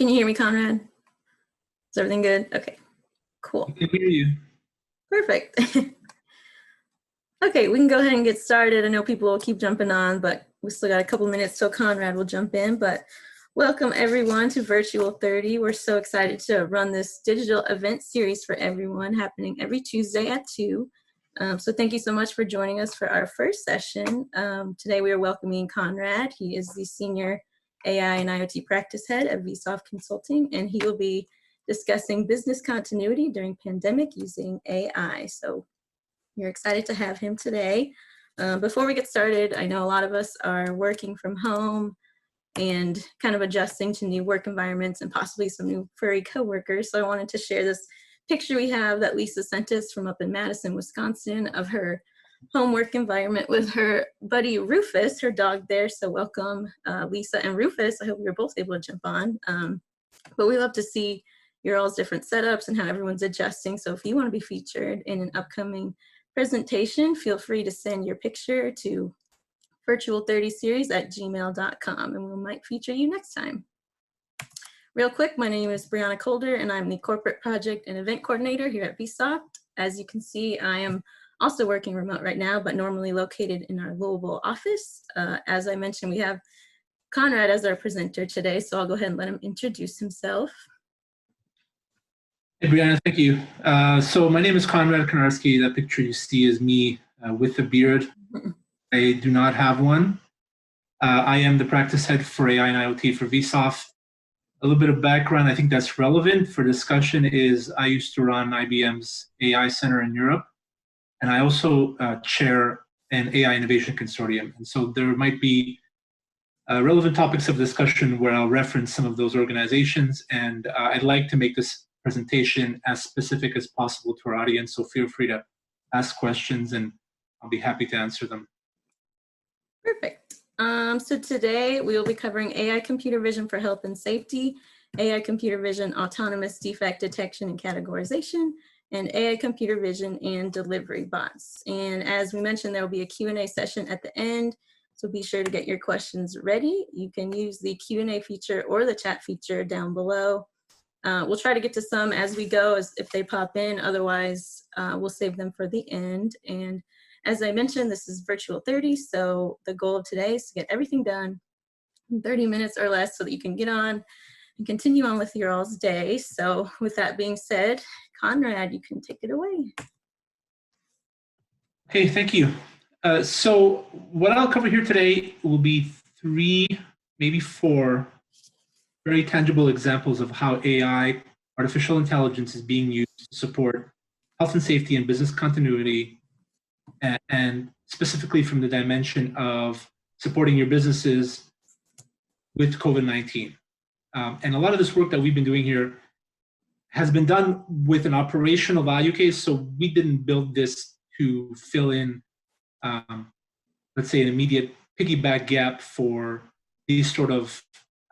Can you hear me, Konrad? Is everything good? Okay, cool. I can hear you. Perfect. Okay, we can go ahead and get started. I know people will keep jumping on, but we still got a couple minutes till Konrad will jump in. But welcome everyone to Virtual30. We're so excited to run this digital event series for everyone happening every Tuesday at 2. So thank you so much for joining us for our first session. Today we are welcoming Konrad. He is the Senior AI and IoT Practice Head at Vsoft Consulting, and he will be discussing business continuity during pandemic using AI. So we're excited to have him today. Before we get started, I know a lot of us are working from home and kind of adjusting to new work environments and possibly some new furry coworkers. So I wanted to share this picture we have that Lisa sent us from up in Madison, Wisconsin, of her homework environment with her buddy Rufus, her dog there. So welcome, Lisa and Rufus. I hope you're both able to jump on. But we love to see your all's different setups and how everyone's adjusting. So if you want to be featured in an upcoming presentation, feel free to send your picture to virtual30series@gmail.com and we might feature you next time. Real quick, my name is Brianna Colder and I'm the Corporate Project and Event Coordinator here at Vsoft. As you can see, I am also working remote right now, but normally located in our Louisville office. As I mentioned, we have Konrad as our presenter today, so I'll go ahead and let him introduce himself. Hey, Brianna, thank you. So my name is Konrad Konarski. That picture you see is me with a beard. I do not have one. I am the practice head for AI and IoT for Vsoft. A little bit of background I think that's relevant for discussion is I used to run IBM's AI Center in Europe, and I also chair an AI Innovation Consortium. And so there might be relevant topics of discussion where I'll reference some of those organizations, and I'd like to make this presentation as specific as possible to our audience, so feel free to ask questions and I'll be happy to answer them. Perfect. So today we will be covering AI computer vision for health and safety, AI computer vision autonomous defect detection and categorization, and AI computer vision and delivery bots. And as we mentioned, there will be a Q&A session at the end, so be sure to get your questions ready. You can use the Q&A feature or the chat feature down below. We'll try to get to some as we go, as if they pop in. Otherwise, we'll save them for the end. And as I mentioned, this is Virtual30, so the goal of today is to get everything done in 30 minutes or less so that you can get on and continue on with your all's day. So with that being said, Konrad, you can take it away. Okay, thank you. So what I'll cover here today will be 3, maybe 4 very tangible examples of how AI, artificial intelligence, is being used to support health and safety and business continuity, and specifically from the dimension of supporting your businesses with COVID-19. And a lot of this work that we've been doing here has been done with an operational value case, so we didn't build this to fill in, let's say, an immediate piggyback gap for these sort of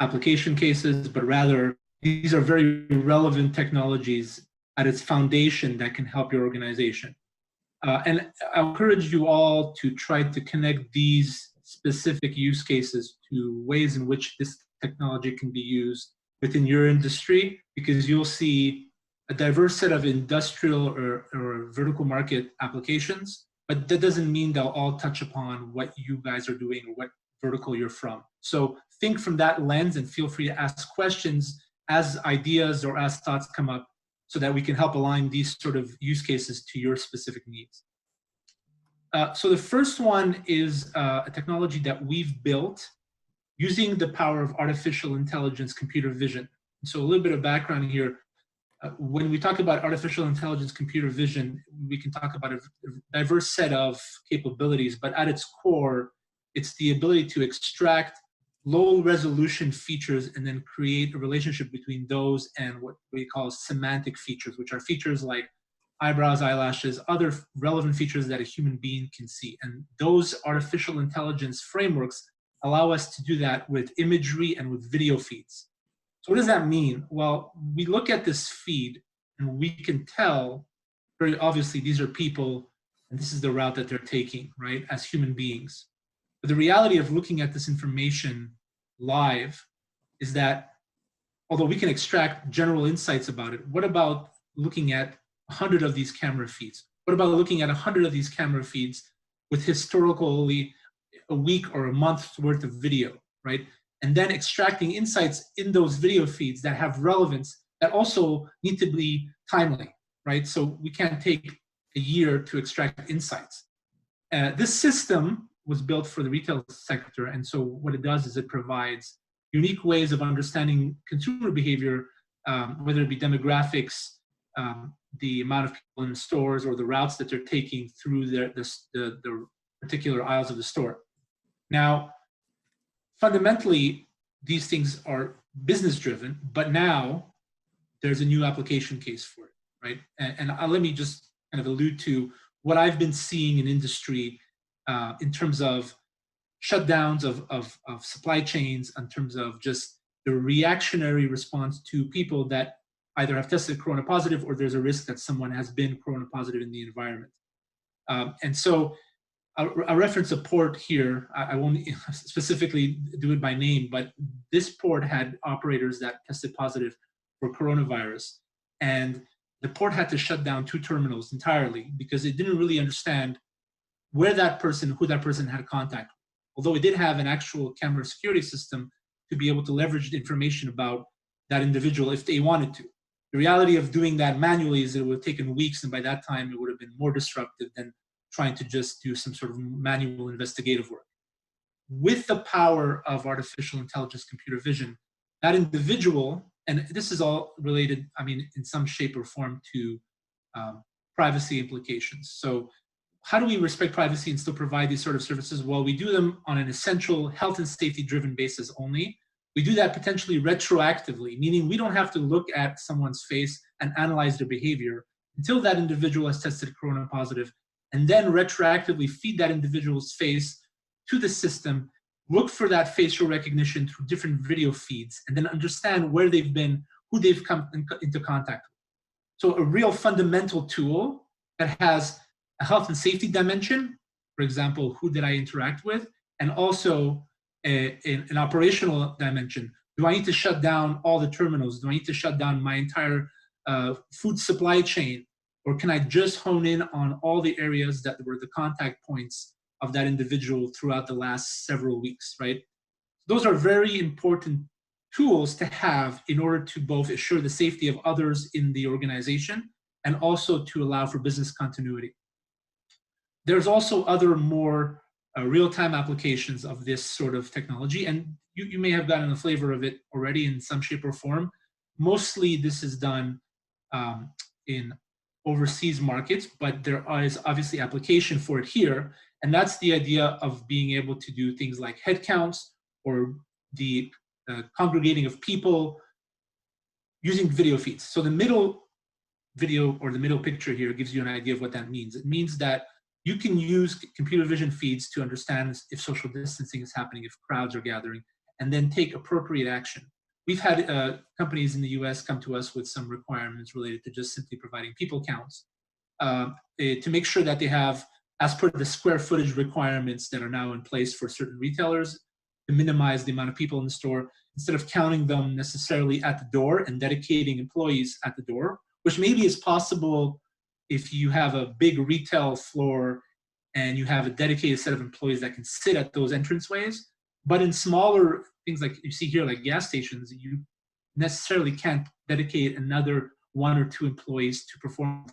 application cases, but rather these are very relevant technologies at its foundation that can help your organization. And I encourage you all to try to connect these specific use cases to ways in which this technology can be used within your industry, because you'll see a diverse set of industrial or vertical market applications, but that doesn't mean they'll all touch upon what you guys are doing or what vertical you're from. So think from that lens and feel free to ask questions as ideas or as thoughts come up, so that we can help align these sort of use cases to your specific needs. So the first one is a technology that we've built using the power of artificial intelligence computer vision. So a little bit of background here. When we talk about artificial intelligence computer vision, we can talk about a diverse set of capabilities, but at its core, it's the ability to extract low resolution features and then create a relationship between those and what we call semantic features, which are features like eyebrows, eyelashes, other relevant features that a human being can see. And those artificial intelligence frameworks allow us to do that with imagery and with video feeds. So what does that mean? Well, we look at this feed and we can tell very obviously these are people and this is the route that they're taking, right, as human beings. But the reality of looking at this information live is that although we can extract general insights about it, what about looking at 100 of these camera feeds? What about looking at 100 of these camera feeds with historically a week or a month's worth of video, right? And then extracting insights in those video feeds that have relevance that also need to be timely, right? So we can't take a year to extract insights. This system was built for the retail sector, and so what it does is it provides unique ways of understanding consumer behavior, whether it be demographics, the amount of people in the stores, or the routes that they're taking through the particular aisles of the store. Now, fundamentally, these things are business driven, but now there's a new application case for it, right? And let me just kind of allude to what I've been seeing in industry in terms of shutdowns of supply chains, in terms of just the reactionary response to people that either have tested corona positive or there's a risk that someone has been corona positive in the environment. And so I'll reference a port here. I won't specifically do it by name, but this port had operators that tested positive for coronavirus. And the port had to shut down 2 terminals entirely because it didn't really understand who that person had contact with. Although it did have an actual camera security system to be able to leverage the information about that individual if they wanted to. The reality of doing that manually is it would have taken weeks, and by that time it would have been more disruptive than trying to just do some sort of manual investigative work. With the power of artificial intelligence, computer vision, that individual, and this is all related, I mean, in some shape or form to privacy implications. So how do we respect privacy and still provide these sort of services? Well, we do them on an essential health and safety driven basis only. We do that potentially retroactively, meaning we don't have to look at someone's face and analyze their behavior until that individual has tested corona positive, and then retroactively feed that individual's face to the system, look for that facial recognition through different video feeds, and then understand where they've been, who they've come into contact with. So a real fundamental tool that has a health and safety dimension, for example, who did I interact with, and also an operational dimension. Do I need to shut down all the terminals? Do I need to shut down my entire food supply chain? Or can I just hone in on all the areas that were the contact points of that individual throughout the last several weeks, right? Those are very important tools to have in order to both assure the safety of others in the organization and also to allow for business continuity. There's also other more real-time applications of this sort of technology, and you may have gotten a flavor of it already in some shape or form. Mostly this is done in overseas markets, but there is obviously application for it here, and that's the idea of being able to do things like head counts or the congregating of people using video feeds. So the middle video or the middle picture here gives you an idea of what that means. It means that you can use computer vision feeds to understand if social distancing is happening, if crowds are gathering, and then take appropriate action. We've had companies in the US come to us with some requirements related to just simply providing people counts to make sure that they have, as per the square footage requirements that are now in place for certain retailers, to minimize the amount of people in the store, instead of counting them necessarily at the door and dedicating employees at the door, which maybe is possible if you have a big retail floor and you have a dedicated set of employees that can sit at those entranceways. But in smaller things like you see here, like gas stations, you necessarily can't dedicate another 1 or 2 employees to perform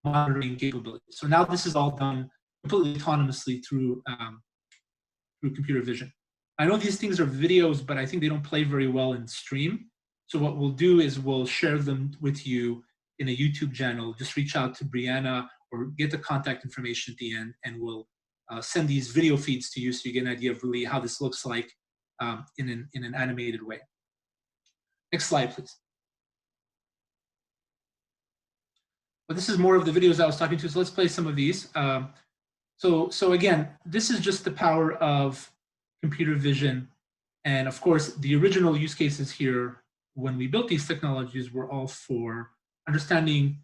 monitoring capabilities. So now this is all done completely autonomously through computer vision. I know these things are videos, but I think they don't play very well in stream. So what we'll do is we'll share them with you in a YouTube channel. Just reach out to Brianna or get the contact information at the end, and we'll send these video feeds to you so you get an idea of really how this looks like in an animated way. Next slide, please. But this is more of the videos I was talking to, so let's play some of these. So again, this is just the power of computer vision. And of course, the original use cases here, when we built these technologies, were all for understanding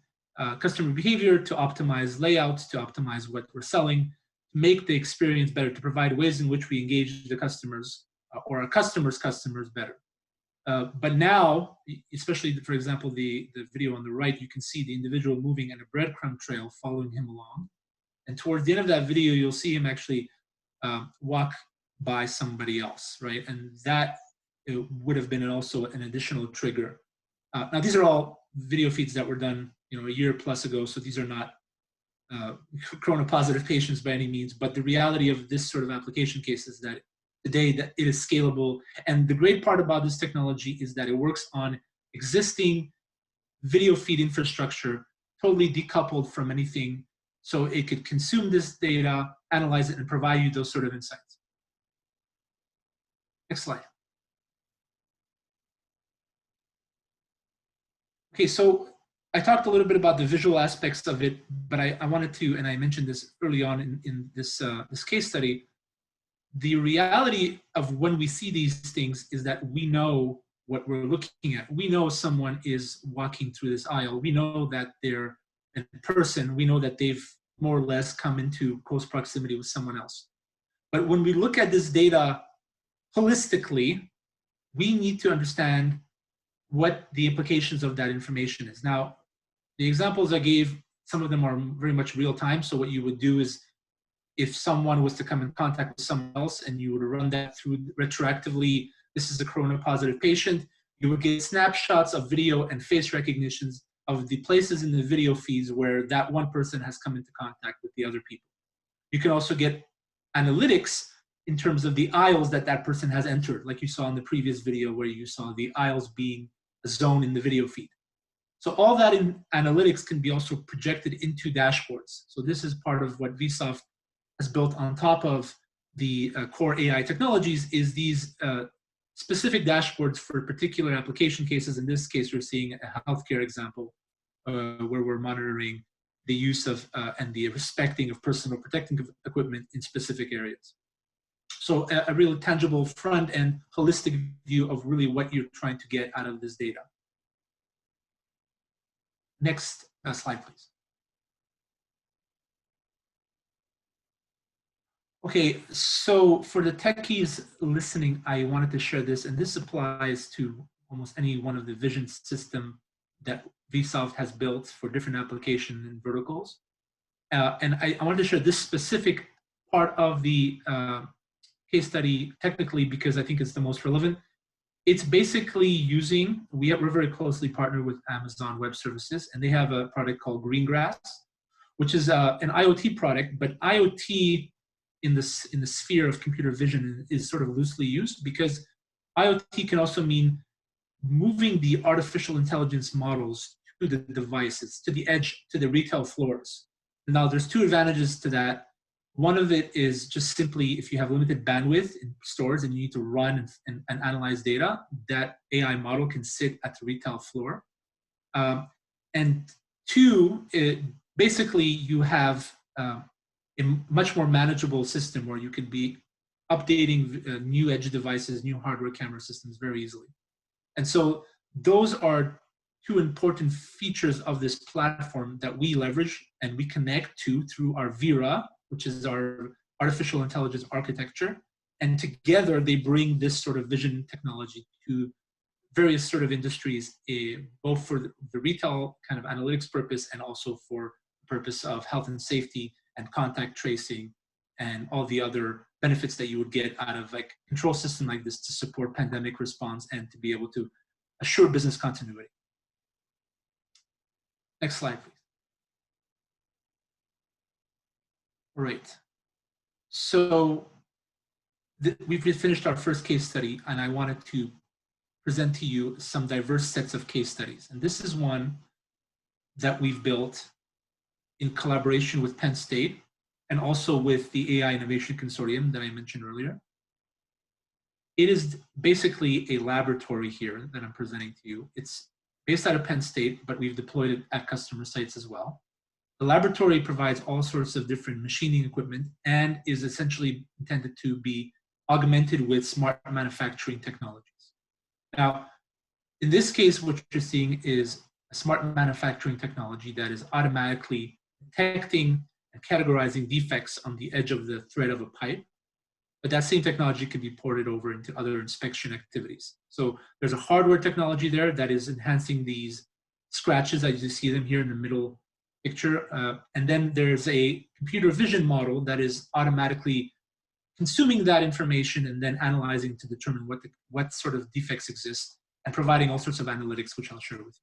customer behavior, to optimize layouts, to optimize what we're selling, to make the experience better, to provide ways in which we engage the customers or our customers' customers better. But now, especially, for example, the video on the right, you can see the individual moving in a breadcrumb trail following him along. And towards the end of that video, you'll see him actually walk by somebody else, right? And that would have been also an additional trigger. Now, these are all video feeds that were done, a year plus ago, so these are not corona-positive patients by any means, but the reality of this sort of application case is that today that it is scalable. And the great part about this technology is that it works on existing video feed infrastructure, totally decoupled from anything. So it could consume this data, analyze it, and provide you those sort of insights. Next slide. Okay, so I talked a little bit about the visual aspects of it, but I wanted to, and I mentioned this early on in this, this case study, the reality of when we see these things is that we know what we're looking at. We know someone is walking through this aisle. We know that they're a person. We know that they've more or less come into close proximity with someone else. But when we look at this data holistically, we need to understand what the implications of that information is. Now, the examples I gave, some of them are very much real time. So what you would do is, if someone was to come in contact with someone else and you would run that through retroactively, this is a corona-positive patient, you would get snapshots of video and face recognitions of the places in the video feeds where that one person has come into contact with the other people. You can also get analytics in terms of the aisles that that person has entered, like you saw in the previous video where you saw the aisles being a zone in the video feed. So all that in analytics can be also projected into dashboards. So this is part of what Vsoft has built on top of the core AI technologies, is these specific dashboards for particular application cases. In this case, we're seeing a healthcare example where we're monitoring the use of and the respecting of personal protective equipment in specific areas. So a real tangible front and holistic view of really what you're trying to get out of this data. Next slide, please. Okay, so for the techies listening, I wanted to share this, and this applies to almost any one of the vision system that Vsoft has built for different application and verticals. And I wanted to share this specific part of the case study technically because I think it's the most relevant. It's basically using, we're very closely partnered with Amazon Web Services, and they have a product called Greengrass, which is an IoT product, but IoT in the sphere of computer vision is sort of loosely used, because IoT can also mean moving the artificial intelligence models to the devices, to the edge, to the retail floors. Now, there's two advantages to that. One of it is just simply if you have limited bandwidth in stores and you need to run and analyze data, that AI model can sit at the retail floor. And two, basically you have a much more manageable system where you could be updating new edge devices, new hardware camera systems very easily. And so those are two important features of this platform that we leverage and we connect to through our Vera, which is our artificial intelligence architecture. And together they bring this sort of vision technology to various sort of industries, both for the retail kind of analytics purpose and also for the purpose of health and safety and contact tracing and all the other benefits that you would get out of like control system like this to support pandemic response and to be able to assure business continuity. Next slide, please. All right. So we've finished our first case study, and I wanted to present to you some diverse sets of case studies. And this is one that we've built in collaboration with Penn State and also with the AI Innovation Consortium that I mentioned earlier. It is basically a laboratory here that I'm presenting to you. It's based out of Penn State, but we've deployed it at customer sites as well. The laboratory provides all sorts of different machining equipment and is essentially intended to be augmented with smart manufacturing technologies. Now, in this case, what you're seeing is a smart manufacturing technology that is automatically detecting and categorizing defects on the edge of the thread of a pipe. but that same technology can be ported over into other inspection activities. So there's a hardware technology there that is enhancing these scratches as you see them here in the middle picture. And then there's a computer vision model that is automatically consuming that information and then analyzing to determine what sort of defects exist and providing all sorts of analytics, which I'll share with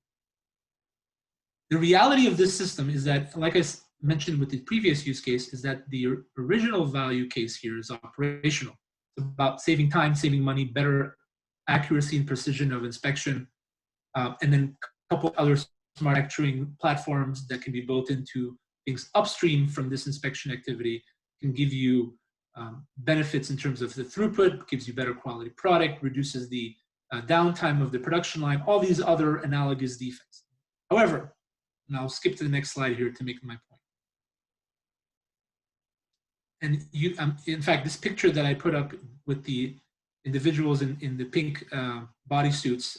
you. The reality of this system is that, like I mentioned with the previous use case, is that the original value case here is operational. It's about saving time, saving money, better accuracy and precision of inspection, and then a couple other smart manufacturing platforms that can be built into things upstream from this inspection activity can give you benefits in terms of the throughput, gives you better quality product, reduces the downtime of the production line, all these other analogous defects. However, and I'll skip to the next slide here to make my point. And you, in fact, this picture that I put up with the individuals in the pink bodysuits,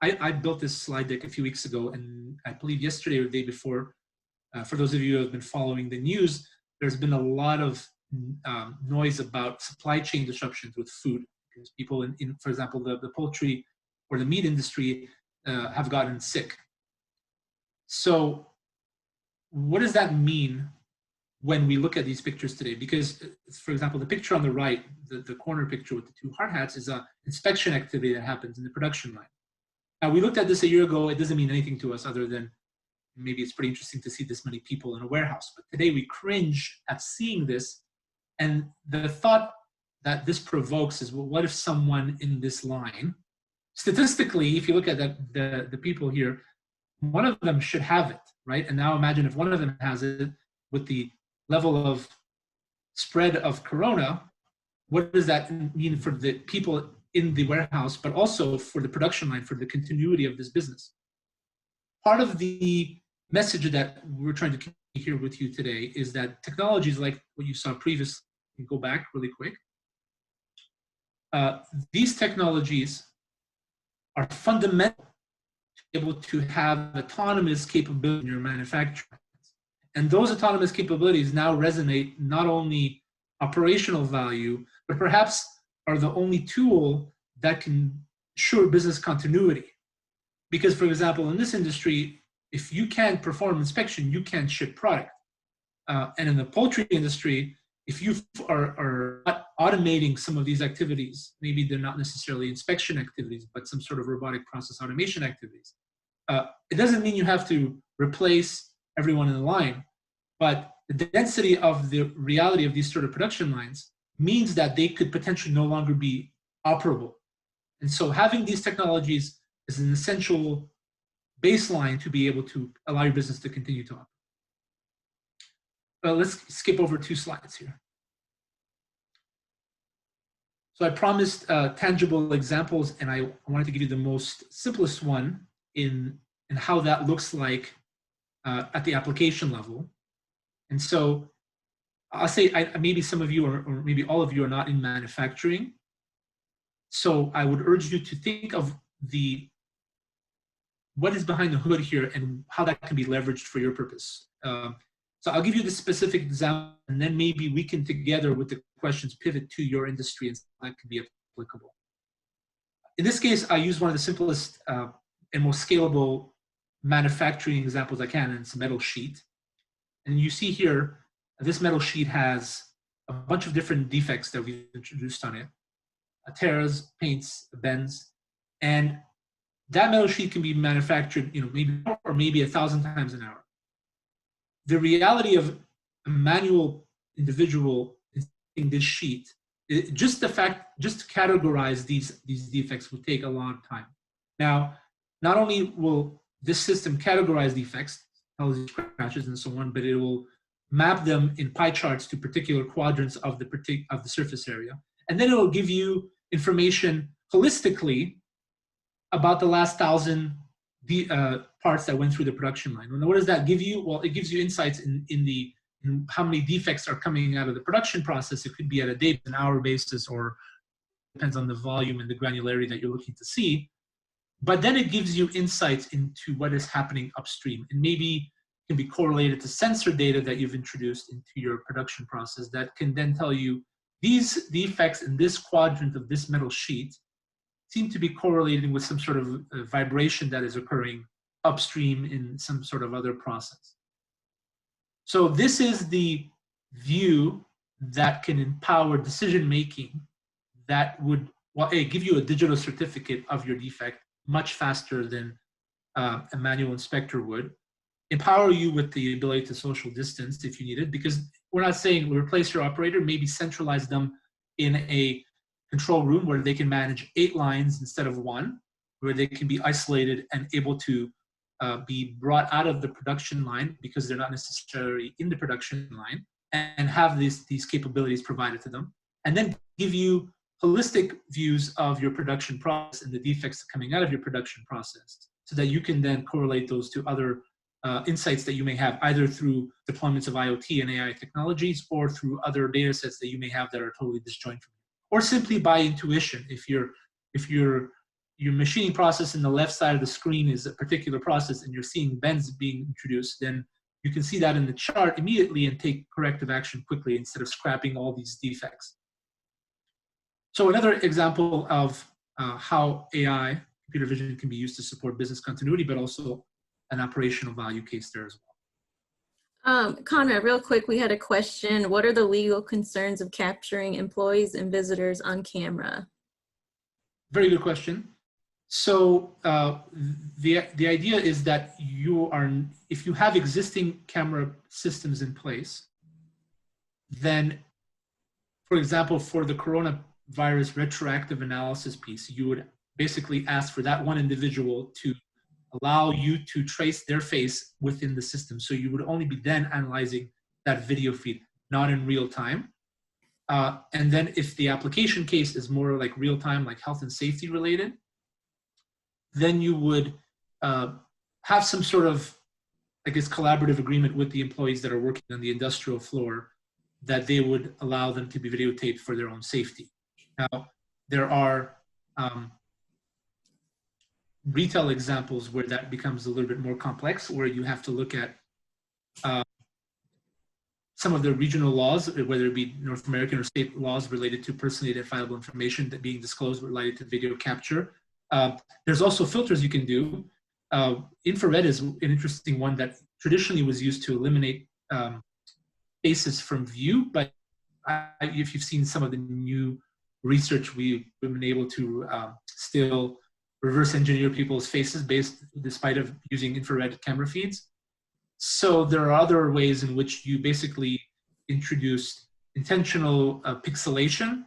I built this slide deck a few weeks ago, and I believe yesterday or the day before, for those of you who have been following the news, there's been a lot of noise about supply chain disruptions with food. Because people in for example, the poultry or the meat industry have gotten sick. So what does that mean when we look at these pictures today? Because, for example, the picture on the right, the corner picture with the two hard hats, is an inspection activity that happens in the production line. Now, we looked at this a year ago. It doesn't mean anything to us other than maybe it's pretty interesting to see this many people in a warehouse. But today we cringe at seeing this. And the thought that this provokes is, well, what if someone in this line, statistically, if you look at the people here, one of them should have it, right? And now imagine if one of them has it with the level of spread of corona, what does that mean for the people in the warehouse, but also for the production line, for the continuity of this business? Part of the message that we're trying to communicate here with you today is that technologies like what you saw previously, go back really quick. These technologies are fundamental to be able to have autonomous capability in your manufacturing. And those autonomous capabilities now resonate not only operational value, but perhaps are the only tool that can ensure business continuity. Because, for example, in this industry, if you can't perform inspection, you can't ship product. And in the poultry industry, if you are not automating some of these activities, maybe they're not necessarily inspection activities, but some sort of robotic process automation activities, it doesn't mean you have to replace everyone in the line, but the density of the reality of these sort of production lines means that they could potentially no longer be operable. And so having these technologies is an essential baseline to be able to allow your business to continue to operate. Let's skip over 2 slides here. So I promised tangible examples, and I wanted to give you the most simplest one in how that looks like at the application level. And so I'll say maybe some of you or maybe all of you are not in manufacturing. So I would urge you to think of what is behind the hood here and how that can be leveraged for your purpose. So I'll give you the specific example, and then maybe we can together with the questions pivot to your industry and that could be applicable. In this case, I use one of the simplest and most scalable manufacturing examples I can, and it's a metal sheet. And you see here, this metal sheet has a bunch of different defects that we've introduced on it, tears, paints, bends, and that metal sheet can be manufactured, maybe 1,000 times an hour. The reality of a manual individual in this sheet, just to categorize these defects will take a long time. Now, not only will this system categorize defects, tell you scratches and so on, but it will map them in pie charts to particular quadrants of the surface area, and then it will give you information holistically about the last 1,000 parts that went through the production line. And what does that give you? Well, it gives you insights in how many defects are coming out of the production process. It could be at a day, an hour basis, or depends on the volume and the granularity that you're looking to see. But then it gives you insights into what is happening upstream, and maybe can be correlated to sensor data that you've introduced into your production process that can then tell you these defects in this quadrant of this metal sheet seem to be correlating with some sort of vibration that is occurring upstream in some sort of other process. So this is the view that can empower decision-making that would, well, A, give you a digital certificate of your defect much faster than a manual inspector would, empower you with the ability to social distance if you need it, because we're not saying replace your operator, maybe centralize them in a control room where they can manage 8 lines instead of 1, where they can be isolated and able to be brought out of the production line because they're not necessarily in the production line, and have these capabilities provided to them, and then give you holistic views of your production process and the defects coming out of your production process, so that you can then correlate those to other insights that you may have, either through deployments of IoT and AI technologies, or through other data sets that you may have that are totally disjoint from you, or simply by intuition. If your machining process in the left side of the screen is a particular process and you're seeing bends being introduced, then you can see that in the chart immediately and take corrective action quickly instead of scrapping all these defects. So another example of how AI, computer vision, can be used to support business continuity, but also an operational value case there as well. Konrad, real quick, we had a question. What are the legal concerns of capturing employees and visitors on camera? Very good question. So the idea is that if you have existing camera systems in place, then, for example, for the coronavirus retroactive analysis piece, you would basically ask for that one individual to allow you to trace their face within the system. So you would only be then analyzing that video feed, not in real time. And then if the application case is more like real time, like health and safety related, then you would have some sort of, I guess, collaborative agreement with the employees that are working on the industrial floor that they would allow them to be videotaped for their own safety. Now, there are retail examples where that becomes a little bit more complex, where you have to look at some of the regional laws, whether it be North American or state laws related to personally identifiable information that being disclosed related to video capture. There's also filters you can do. Infrared is an interesting one that traditionally was used to eliminate faces from view, but if you've seen some of the new research, we've been able to still reverse engineer people's faces despite of using infrared camera feeds. So there are other ways in which you basically introduce intentional pixelation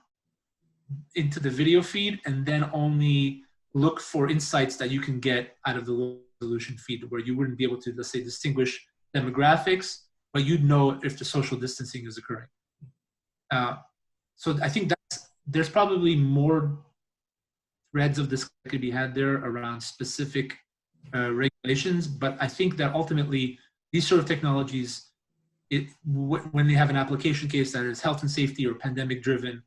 into the video feed, and then only look for insights that you can get out of the low resolution feed, where you wouldn't be able to, let's say, distinguish demographics, but you'd know if the social distancing is occurring. So I think there's probably more threads of this that could be had there around specific regulations, but I think that ultimately these sort of technologies, when they have an application case that is health and safety or pandemic driven,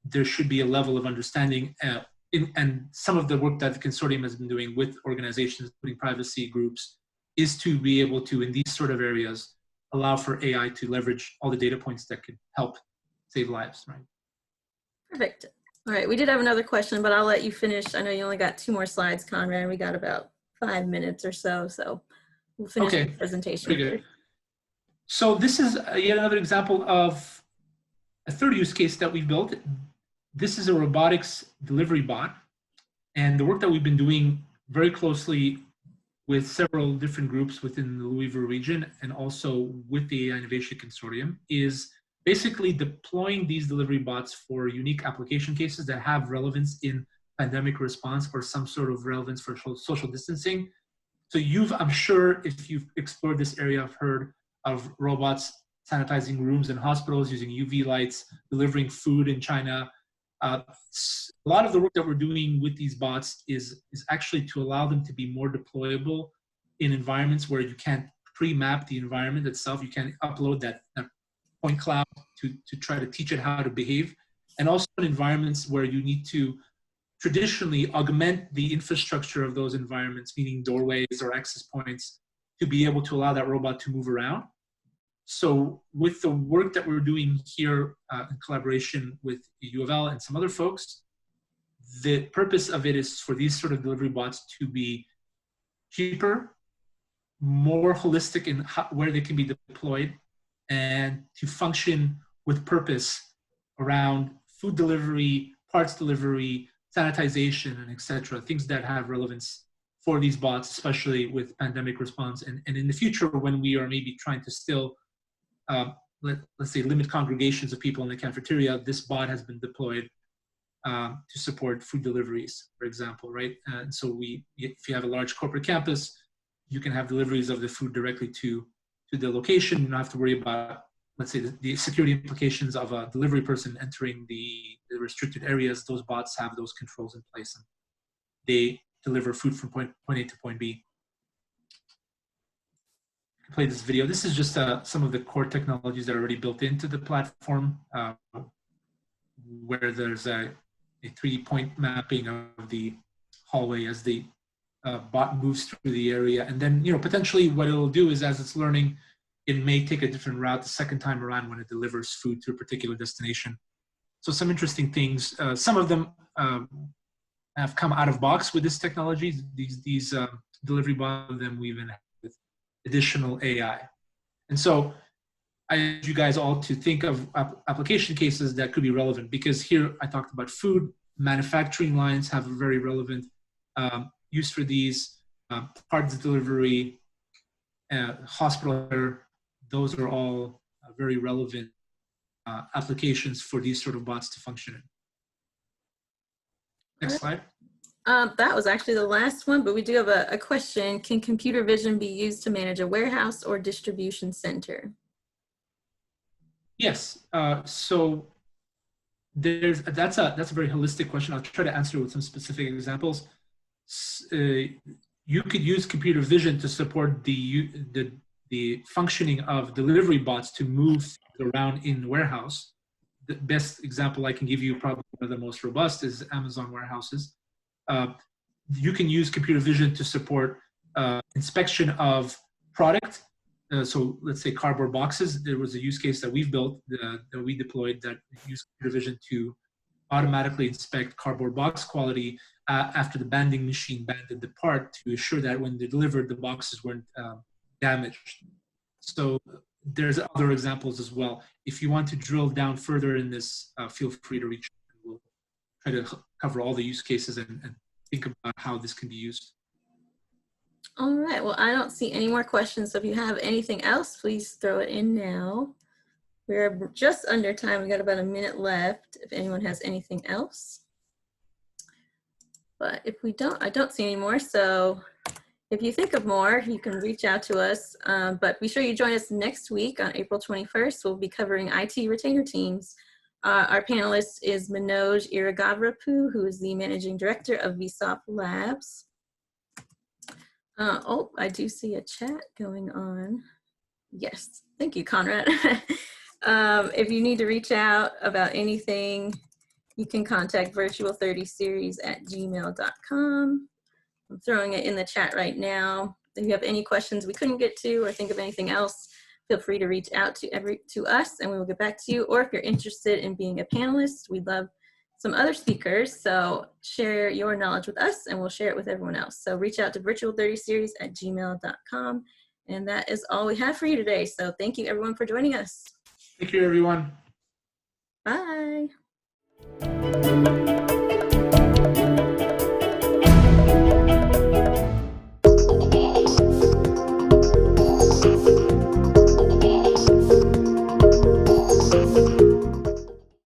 there should be a level of understanding and some of the work that the consortium has been doing with organizations, including privacy groups, is to be able to, in these sort of areas, allow for AI to leverage all the data points that could help save lives, right? Perfect. All right, we did have another question, but I'll let you finish. I know you only got 2 more slides, Konrad. We got about 5 minutes or so, so we'll finish the presentation. Pretty good. So this is yet another example of a third use case that we built. This is a robotics delivery bot, and the work that we've been doing very closely with several different groups within the Louisville region and also with the AI Innovation Consortium is basically deploying these delivery bots for unique application cases that have relevance in pandemic response or some sort of relevance for social distancing. So I'm sure if you've explored this area, have heard of robots sanitizing rooms in hospitals using UV lights, delivering food in China. A lot of the work that we're doing with these bots is actually to allow them to be more deployable in environments where you can't pre-map the environment itself. You can upload that point cloud to try to teach it how to behave. And also in environments where you need to traditionally augment the infrastructure of those environments, meaning doorways or access points, to be able to allow that robot to move around. So with the work that we're doing here in collaboration with U of L and some other folks, the purpose of it is for these sort of delivery bots to be cheaper, more holistic in where they can be deployed, and to function with purpose around food delivery, parts delivery, sanitization, and etc. Things that have relevance for these bots, especially with pandemic response. And in the future, when we are maybe trying to still, let's say, limit congregations of people in the cafeteria, this bot has been deployed to support food deliveries, for example, right? And so if you have a large corporate campus, you can have deliveries of the food directly to the location. You don't have to worry about, let's say, the security implications of a delivery person entering the restricted areas. Those bots have those controls in place, and they deliver food from point A to point B. Play this video. This is just some of the core technologies that are already built into the platform, where there's a 3D point mapping of the hallway as the bot moves through the area. And then, potentially what it'll do is, as it's learning, it may take a different route the second time around when it delivers food to a particular destination. So some interesting things. Some of them have come out of box with this technology. These delivery bots, them we've enhanced with additional AI. And so I urge you guys all to think of application cases that could be relevant, because here I talked about food. Manufacturing lines have a very relevant use for these. Parts delivery, hospital, those are all very relevant applications for these sort of bots to function in. Next slide. That was actually the last one, but we do have a question. Can computer vision be used to manage a warehouse or distribution center? Yes. So that's a very holistic question. I'll try to answer it with some specific examples. You could use computer vision to support the functioning of delivery bots to move around in the warehouse. The best example I can give you, probably one of the most robust, is Amazon warehouses. You can use computer vision to support inspection of product. So let's say cardboard boxes. There was a use case that we've built, that we deployed, that used computer vision to automatically inspect cardboard box quality after the banding machine banded the part, to ensure that when they delivered, the boxes weren't damaged. So there's other examples as well. If you want to drill down further in this, feel free to reach out. We'll try to cover all the use cases and think about how this can be used. All right, well, I don't see any more questions. So if you have anything else, please throw it in now. We're just under time. We got about a minute left if anyone has anything else. But if we don't, I don't see any more. So if you think of more, you can reach out to us. But be sure you join us next week on April 21st. We'll be covering IT retainer teams. Our panelist is Manoj Iragavrapu, who is the Managing Director of VSOP Labs. Oh, I do see a chat going on. Yes, thank you, Konrad. If you need to reach out about anything, you can contact virtual30series@gmail.com. I'm throwing it in the chat right now. If you have any questions we couldn't get to, or think of anything else, feel free to reach out to us and we will get back to you. Or if you're interested in being a panelist, we'd love some other speakers. So share your knowledge with us and we'll share it with everyone else. So reach out to virtual30series@gmail.com. And that is all we have for you today. So thank you everyone for joining us. Thank you, everyone. Bye.